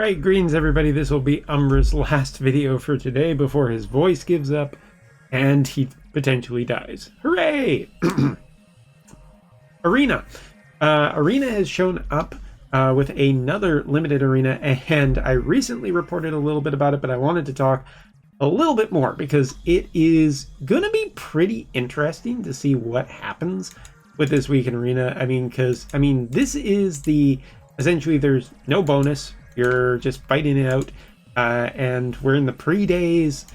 Right, greetings everybody. This will be Umbra's last video for today before his voice gives up and he potentially dies. Hooray! Arena. Arena has shown up with another limited arena, and I recently reported a little bit about it, but I wanted to talk a little bit more because it is going to be pretty interesting to see what happens with this week in Arena. This is essentially there's no bonus. You're just fighting it out, and we're in the pre-days.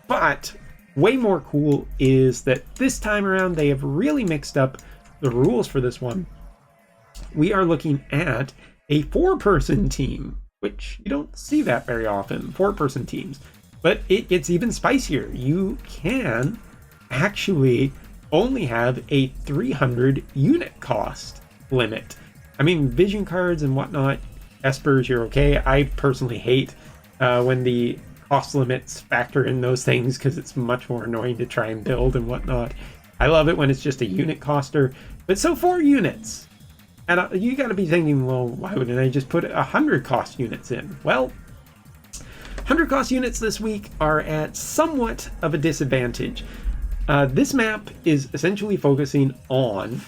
But way more cool is that this time around they have really mixed up the rules for this one. We are looking at a 4-person team, which you don't see that very often, 4-person teams. But it gets even spicier. You can actually only have a 300 unit cost limit. I mean, vision cards and whatnot, Espers, you're okay. I personally hate when the cost limits factor in those things because it's much more annoying to try and build and whatnot. I love it when it's just a unit coster. But so 4 units. And you got to be thinking, well, why wouldn't I just put 100 cost units in? Well, 100 cost units this week are at somewhat of a disadvantage. This map is essentially focusing on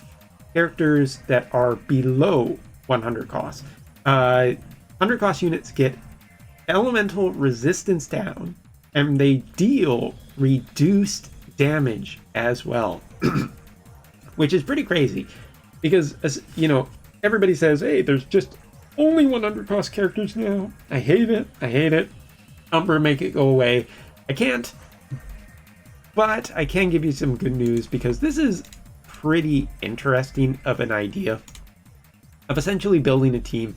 characters that are below 100 cost. 100 cost units get elemental resistance down, and they deal reduced damage as well, which is pretty crazy because, as you know, everybody says, hey, there's just only 100 cost characters now. I hate it. Umbra, make it go away. I can't, but I can give you some good news because this is pretty interesting of an idea of essentially building a team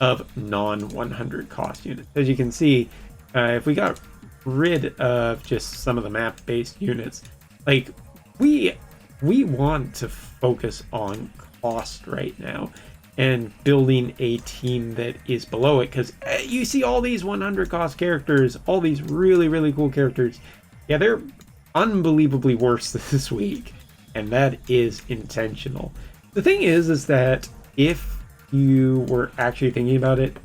of non-100 cost units. As you can see, if we got rid of just some of the map-based units, like we want to focus on cost right now and building a team that is below it, because you see all these 100 cost characters, all these really cool characters. Yeah, they're unbelievably worse this week, and that is intentional. The thing is that if you were actually thinking about it,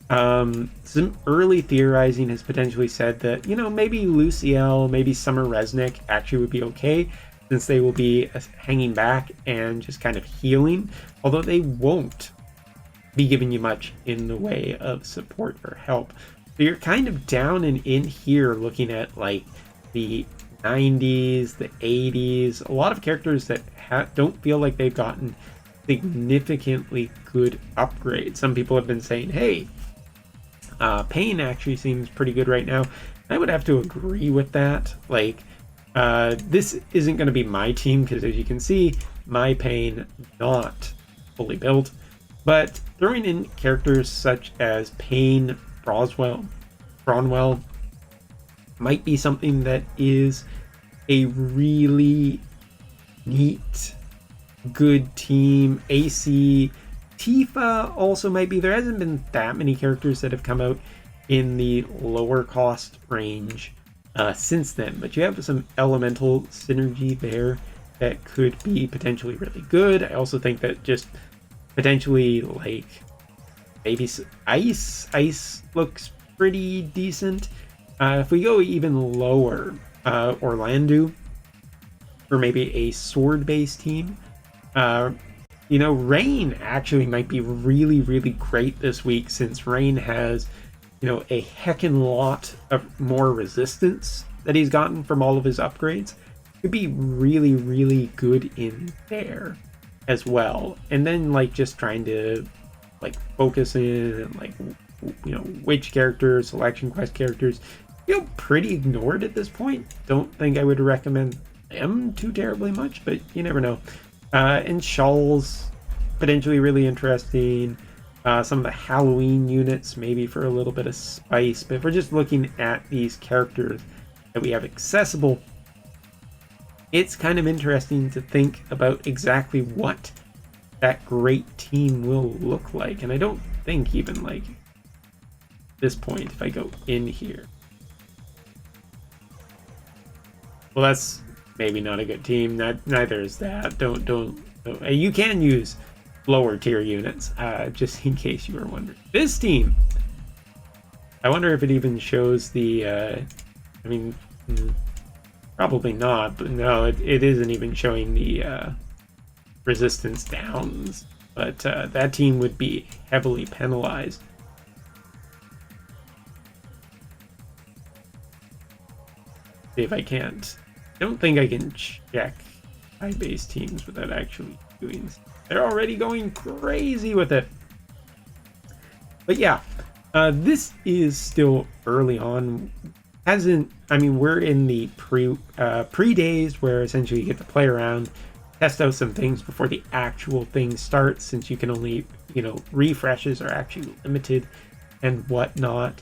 some early theorizing has potentially said that, you know, maybe Luciel, maybe Summer Resnick actually would be okay, since they will be hanging back and just kind of healing, although they won't be giving you much in the way of support or help. So you're kind of down and in here looking at like the 90s, the 80s, a lot of characters that don't feel like they've gotten significantly good upgrades. Some people have been saying, hey, Pain actually seems pretty good right now. I would have to agree with that. Like, this isn't going to be my team because, as you can see, my Pain not fully built. But throwing in characters such as Pain, Bronwell might be something that is a really neat, good team. AC, Tifa also might be. There hasn't been that many characters that have come out in the lower cost range since then, but you have some elemental synergy there that could be potentially really good. I also think that just potentially like maybe ice looks pretty decent. If we go even lower, Orlando, or maybe a sword-based team, you know, Rain actually might be really great this week, since Rain has, you know, a heckin' lot of more resistance that he's gotten from all of his upgrades. Could be really good in there as well. And then like just trying to like focus in and like, you know, witch characters, selection quest characters feel pretty ignored at this point. Don't think I would recommend them too terribly much, but you never know. And Shawls, potentially really interesting. Some of the Halloween units, maybe for a little bit of spice. But if we're just looking at these characters that we have accessible, it's kind of interesting to think about exactly what that great team will look like. And I don't think even like this point, if I go in here, well, that's maybe not a good team. Neither is that. Don't. You can use lower tier units, just in case you were wondering. This team I wonder if it even shows the, I mean, probably not, but no, it isn't even showing the resistance downs. But that team would be heavily penalized. See if I can't. I don't think I can check high base teams without actually doing. They're already going crazy with it. But yeah, this is still early on. I mean, we're in the pre days where essentially you get to play around, test out some things before the actual thing starts, since you can only, refreshes are actually limited and whatnot.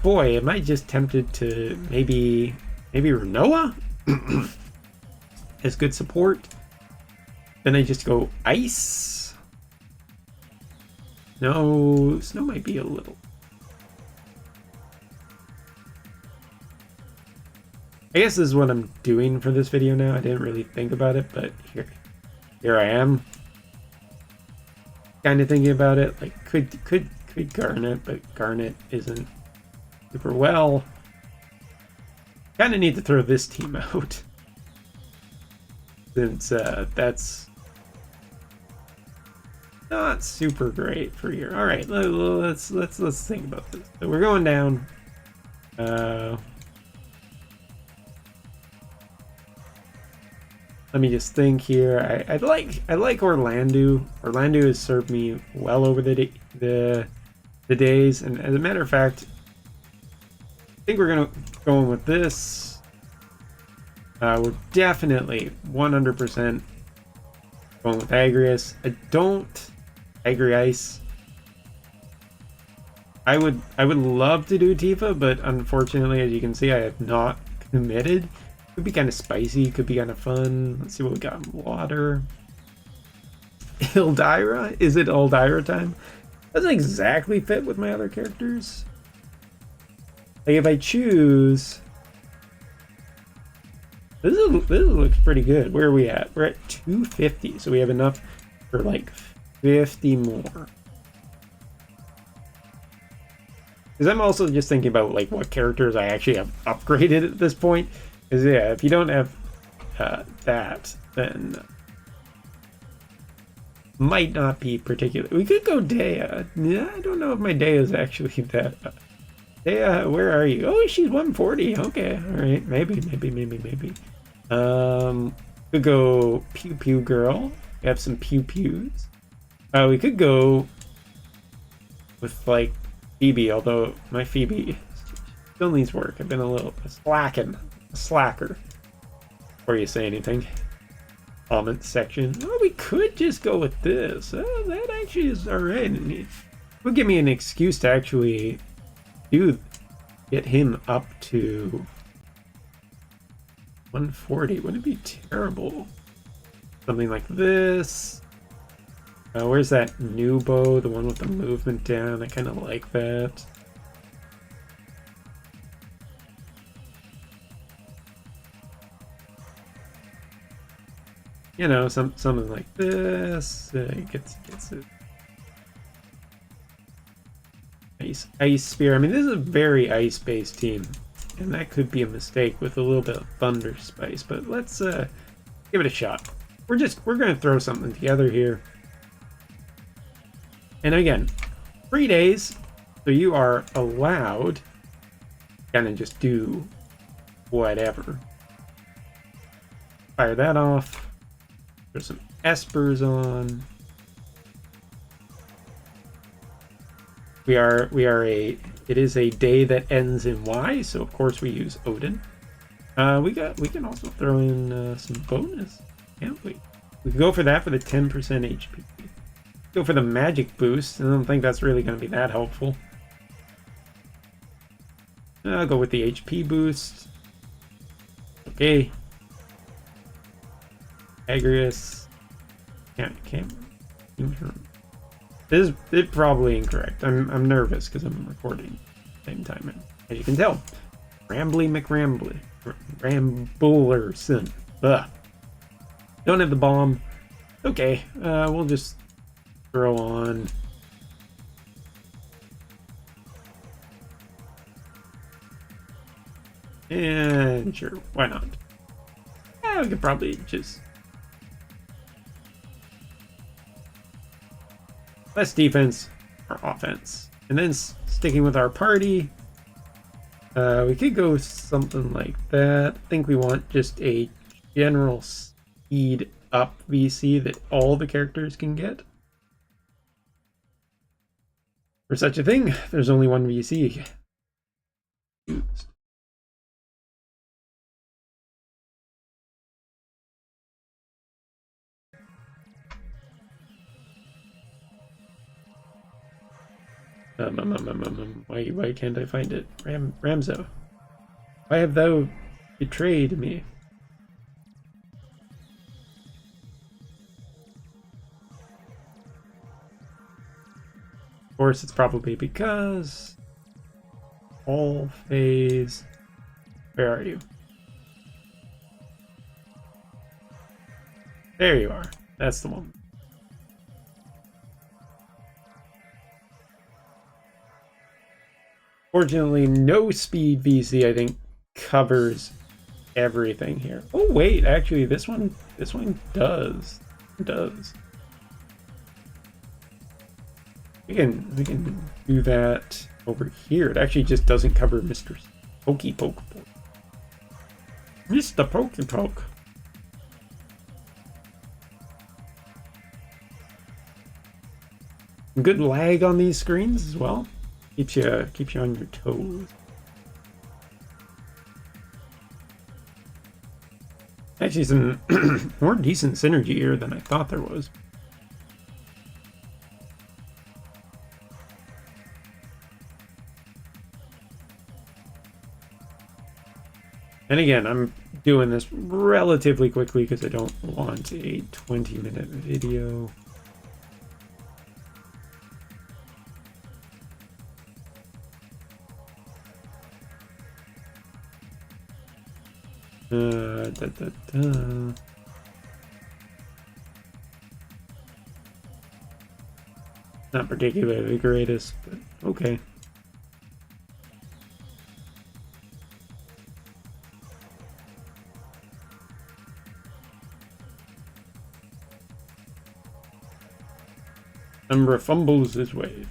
Boy, am I just tempted to maybe Renoa as good support. Then I just go ice. No, snow might be a little. I guess this is what I'm doing for this video now. I didn't really think about it, but here I am. Kind of thinking about it. Like could Garnet, but Garnet isn't super well. Kind of need to throw this team out, since that's not super great for here. All right, let's think about this. So we're going down. Let me just think here. I like Orlando. Orlando has served me well over the days, and as a matter of fact, I think we're gonna go in with this. We're definitely 100% going with Agrius. I don't Agri-Ice. I would love to do Tifa, but unfortunately, as you can see, I have not committed. Could be kind of spicy, could be kind of fun. Let's see what we got. Water. Ildira? Is it Ildira time? Doesn't exactly fit with my other characters. Like if I choose, this looks pretty good. Where are we at? We're at 250, so we have enough for like 50 more. Because I'm also just thinking about like what characters I actually have upgraded at this point. Because yeah, if you don't have that, then might not be particular. We could go Dea. Yeah, I don't know if my Dea is actually that. Dea, where are you? Oh, she's 140. Okay, all right, maybe. Could go Pew Pew Girl. We have some Pew Pews. We could go with like Phoebe, although my Phoebe still needs work. I've been a little slacker. Before you say anything, comment section. Oh, we could just go with this. Oh, that actually is all right. It would give me an excuse to actually get him up to 140. Wouldn't it be terrible? Something like this. Where's that new bow? The one with the movement down. I kind of like that. Something like this. Gets it. Ice spear. I mean, this is a very ice-based team, and that could be a mistake with a little bit of thunder spice. But let's give it a shot. We're gonna throw something together here. And again, 3 days, so you are allowed to kind of just do whatever. Fire that off. Throw some espers on. It is a day that ends in Y, so of course we use Odin. We can also throw in some bonus, can't we? We can go for that for the 10% HP. Go for the magic boost. I don't think that's really going to be that helpful. I'll go with the HP boost. Okay. Agrius. Can't. This is probably incorrect. I'm nervous because I'm recording at the same time. And as you can tell, Rambly Ramblerson. Ugh. Don't have the bomb. Okay, we'll just throw on And sure, why not? Yeah, we could probably just less defense or offense. And then sticking with our party, we could go something like that. I think we want just a general speed up VC that all the characters can get. For such a thing, there's only one VC used. Why can't I find it? Ramzo, why have thou betrayed me? Of course, it's probably because all phase. Where are you? There you are. That's the one. Fortunately, no speed VC, I think, covers everything here. Oh wait, actually this one does. It does. We can do that over here. It actually just doesn't cover Mr. Pokey Poke. Mr. Pokey Poke. Good lag on these screens as well. Keeps you on your toes. Actually, some more decent synergy here than I thought there was. And again, I'm doing this relatively quickly because I don't want a 20-minute video. Not particularly the greatest, but okay. Umbra fumbles his way.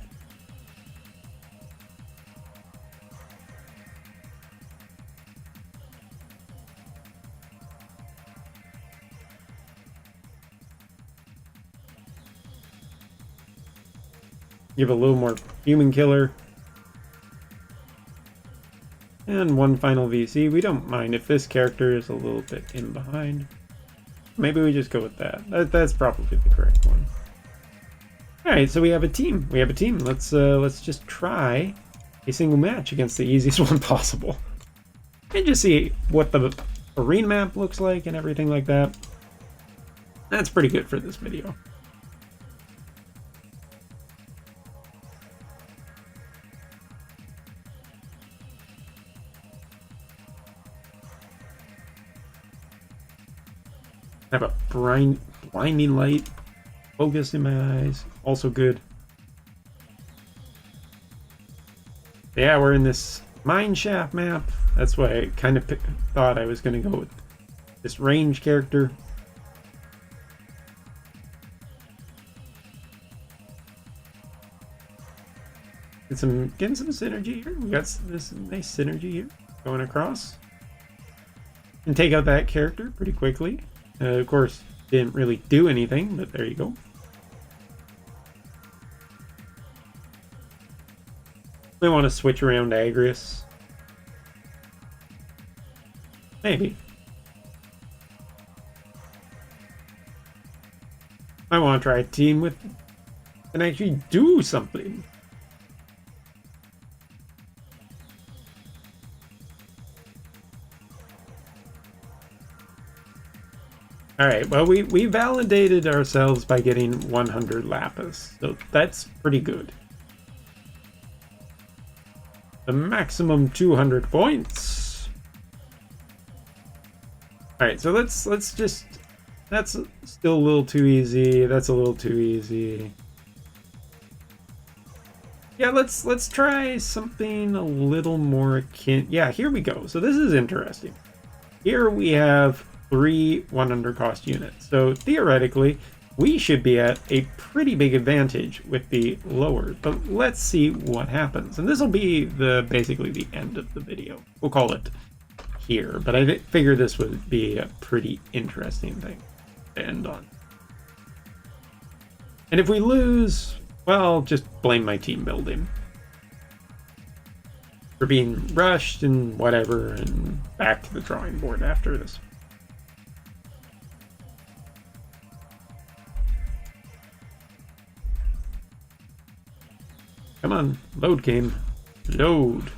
Give a little more human killer. And one final VC. We don't mind if this character is a little bit in behind. Maybe we just go with that. That's probably the correct one. Alright, so we have a team. Let's just try a single match against the easiest one possible. And just see what the arena map looks like and everything like that. That's pretty good for this video. I have a blinding light, focus in my eyes, also good. Yeah, we're in this mine shaft map. That's why I kind of thought I was going to go with this range character. Getting some synergy here. We got this nice synergy here going across. And take out that character pretty quickly. Of course, didn't really do anything, but there you go. We want to switch around Agrius. Maybe. I want to try a team with and actually do something. Alright, well, we validated ourselves by getting 100 Lapis, so that's pretty good. The maximum 200 points. Alright, so let's just... That's still a little too easy. That's a little too easy. Yeah, let's try something a little more akin. Yeah, here we go. So this is interesting. Here we have 3 100 cost units. So theoretically, we should be at a pretty big advantage with the lower. But let's see what happens. And this will be basically the end of the video. We'll call it here. But I figured this would be a pretty interesting thing to end on. And if we lose, well, just blame my team building for being rushed and whatever, and back to the drawing board after this. Come on, load game. Load.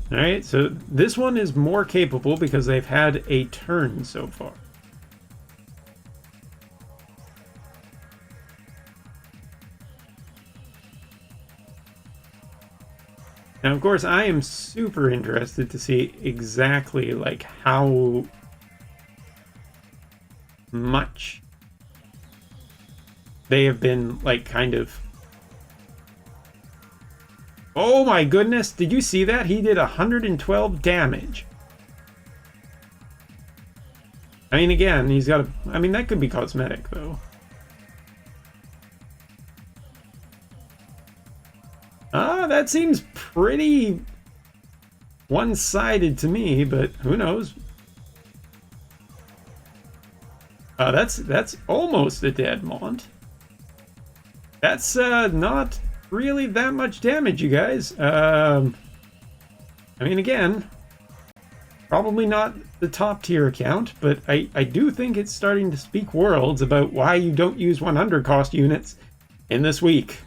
All right, so this one is more capable because they've had a turn so far. Now, of course, I am super interested to see exactly like how much they have been like kind of. Oh my goodness, did you see that? He did 112 damage. I mean, again, he's got a... I mean, that could be cosmetic, though. That seems pretty one-sided to me, but who knows? That's almost a dead Mont. That's not really that much damage, you guys. I mean, again, probably not the top tier account, but I do think it's starting to speak worlds about why you don't use 100 cost units in this week.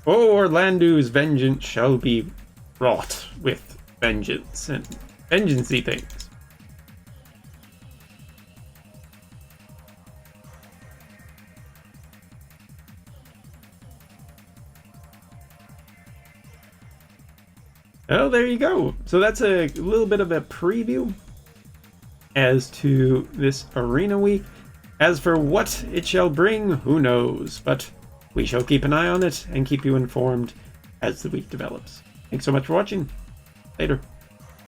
Oh, Orlando's vengeance shall be wrought with vengeance and vengeance-y things. Oh, there you go. So that's a little bit of a preview as to this arena week. As for what it shall bring, who knows? But we shall keep an eye on it and keep you informed as the week develops. Thanks so much for watching. Later.